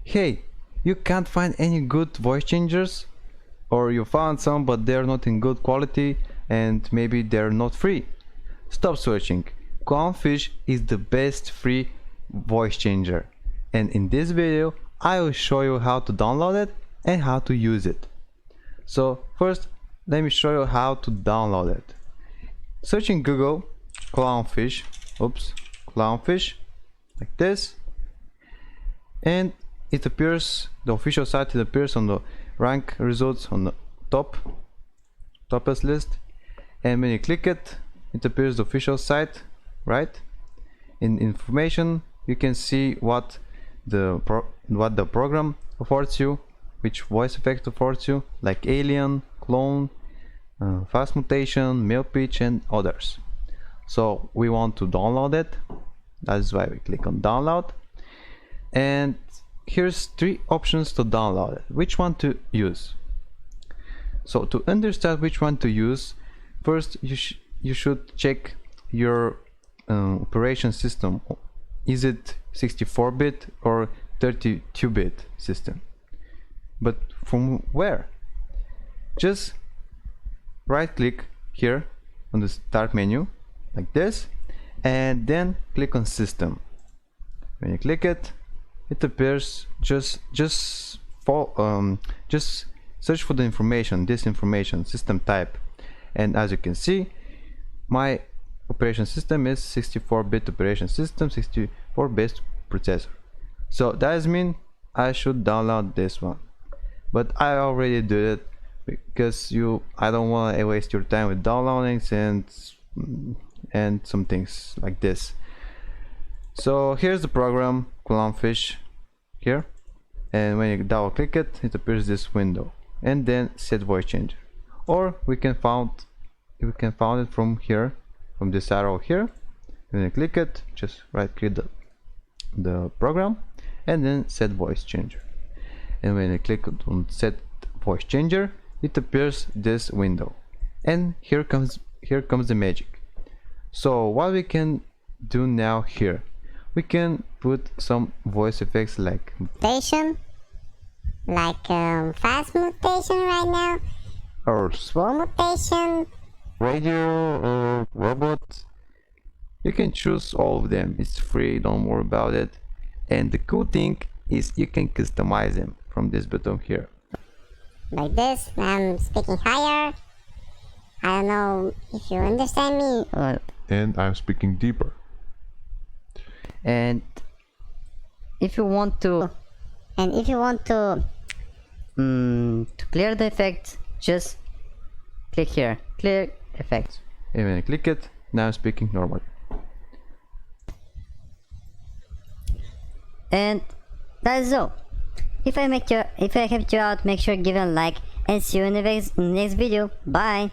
Hey, you can't find any good voice changers? Or you found some but they're not in good quality and maybe they're not free? Stop searching. Clownfish is the best free voice changer. And in this video, I will show you how to download it and how to use it. So first, let me show you how to download it. Search in Google clownfish, clownfish, like this, and it appears, the official site, it appears on the rank results on the topest list, and when you click it, it appears the official site, right? In information, you can see what the program affords you, which voice effects affords you, like alien, clone, fast mutation, male pitch, and others. So we want to download it. That is why we click on download, and here's 3 options to download it. Which one to use? So to understand which one to use, first you should check your operation system. Is it 64-bit or 32-bit system? But from where? Just right click here on the start menu like this, and then click on system. When you click it, it appears, just search for the information, this information, system type, and as you can see, my operation system is 64-bit operation system, 64-bit processor. So that means I should download this one, but I already did it because I don't want to waste your time with downloading and some things like this. So here's the program clownfish here, and when you double click it, it appears this window, and then set voice changer. Or we can find it from here, from this arrow here. When you click it, just right click the program and then set voice changer. And when you click on set voice changer, it appears this window, and here comes the magic. So what we can do now here, we can put some voice effects like mutation, like fast mutation right now, or slow mutation, radio, or robot. You can choose all of them. It's free, don't worry about it. And the cool thing is you can customize them from this button here. Like this. I'm speaking higher. I don't know if you understand me. And I'm speaking deeper. And if you want to clear the effect, just click here, clear effect. And when I click it, now I'm speaking normally. And that's all. If I helped you out, make sure to give it a like, and see you in the next video. Bye.